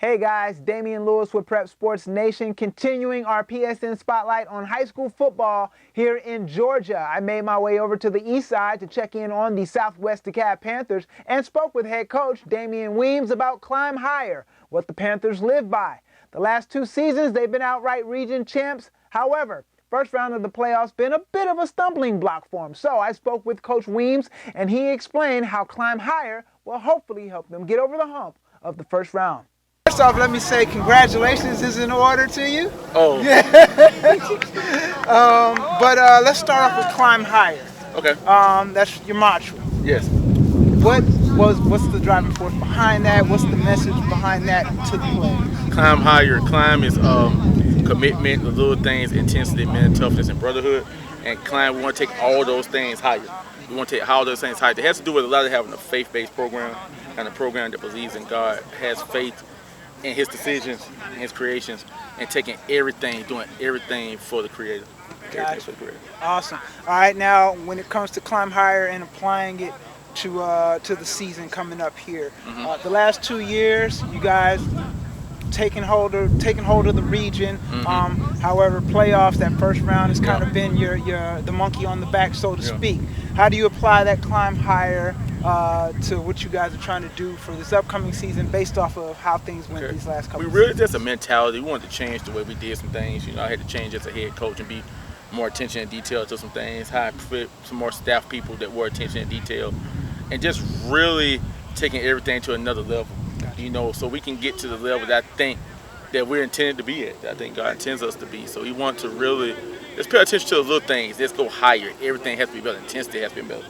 Hey guys, Damien Lewis with Prep Sports Nation, continuing our PSN Spotlight on high school football here in Georgia. I made my way over to the east side to check in on the Southwest Dekalb Panthers and spoke with head coach Damien Wimes about Climb Higher, what the Panthers live by. The last 2 seasons, they've been outright region champs. However, first round of the playoffs been a bit of a stumbling block for them. So I spoke with Coach Wimes, and he explained how Climb Higher will hopefully help them get over the hump of the first round. First off, let me say congratulations is in order to you. Oh. Yeah. But let's start off with Climb Higher. Okay. That's your mantra. Yes. What's the driving force behind that? What's the message behind that to the players? Climb higher. Climb is commitment, the little things, intensity, mental toughness, and brotherhood. And climb, we want to take all those things higher. We want to take all those things higher. It has to do with a lot of having a faith-based program and a program that believes in God, has faith in His decisions, in His creations, and taking everything, doing everything for the Creator. Gotcha. Awesome. All right, now when it comes to Climb Higher and applying it to the season coming up here, the last 2 years, you guys taking hold of the region. However, playoffs, that first round has kind of been the monkey on the back, so to speak. How do you apply that Climb Higher to what you guys are trying to do for this upcoming season based off of how things went these last couple of seasons? Just a mentality. We wanted to change the way we did some things. You know, I had to change as a head coach and be more attention and detail to some things, hire some more staff people that were attention and detail, and just really taking everything to another level. You know, so we can get to the level that I think that we're intended to be at, that I think God intends us to be. So we want to really just pay attention to the little things. Let's go higher. Everything has to be better. Intensity has to be better.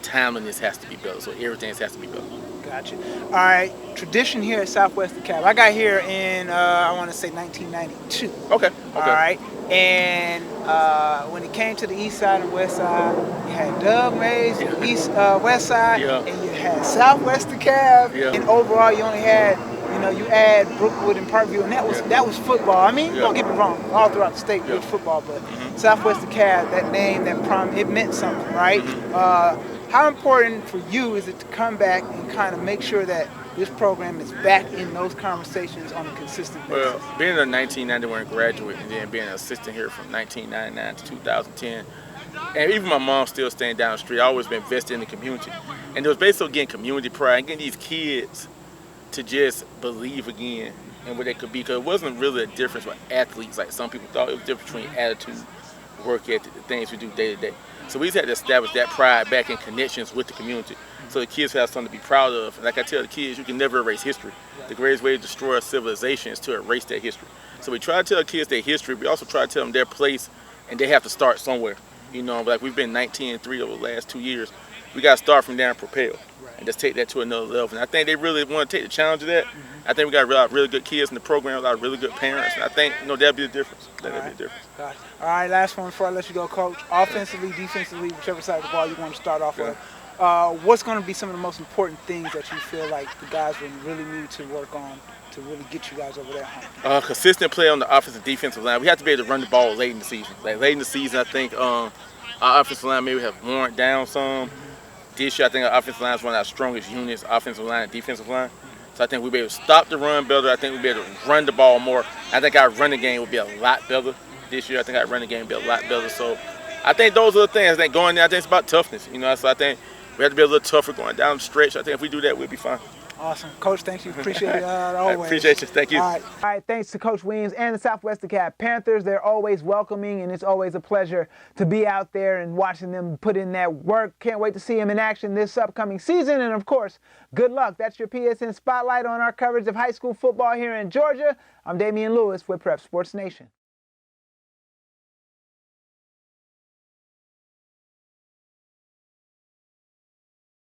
Timeliness has to be better. So everything has to be better. Gotcha. All right. Tradition here at Southwest Dekalb. I got here in, I want to say 1992. Okay. All right. And when it came to the east side and west side, you had Doug Mays, west side, and you had Southwest Dekalb. And overall, you only had, you add Brookwood and Parkview, and that was football. I mean, don't get me wrong, all throughout the state was football, but Southwest Dekalb, that name, that it meant something, right? How important for you is it to come back and kind of make sure that this program is back in those conversations on a consistent basis? Well, being a 1991 graduate and then being an assistant here from 1999 to 2010, and even my mom still staying down the street, I always been invested in the community. And it was basically getting community pride and getting these kids to just believe again in what they could be, because it wasn't really a difference with athletes like some people thought. It was a difference between attitude, work ethic, the things we do day to day. So we just had to establish that pride back in connections with the community, so the kids have something to be proud of. And like I tell the kids, you can never erase history. The greatest way to destroy a civilization is to erase their history. So we try to tell kids their history, we also try to tell them their place, and they have to start somewhere. You know, like we've been 19-3 over the last 2 years. We got to start from there and propel, and just take that to another level. And I think they really want to take the challenge of that. I think we got a lot of really good kids in the program, a lot of really good parents, and I think that'll be the difference. That'll be the difference. All right, last one before I let you go, Coach. Offensively, defensively, whichever side of the ball you want to start off with, what's going to be some of the most important things that you feel like the guys will really need to work on to really get you guys over that hump? Consistent play on the offensive and defensive line. We have to be able to run the ball late in the season. Like late in the season, I think our offensive line maybe have worn down some. This year, I think our offensive line is one of our strongest units, offensive line and defensive line. So I think we'll be able to stop the run better. I think we'll be able to run the ball more. I think our running game will be a lot better this year. I think our running game will be a lot better. So I think those are the things. I think going there, I think it's about toughness. So I think we have to be a little tougher going down the stretch. I think if we do that, we'll be fine. Awesome. Coach, thank you. Appreciate it always. I appreciate you. Thank you. All right. Thanks to Coach Wimes and the Southwest Dekalb Panthers. They're always welcoming, and it's always a pleasure to be out there and watching them put in that work. Can't wait to see them in action this upcoming season. And, of course, good luck. That's your PSN Spotlight on our coverage of high school football here in Georgia. I'm Damien Lewis with Prep Sports Nation.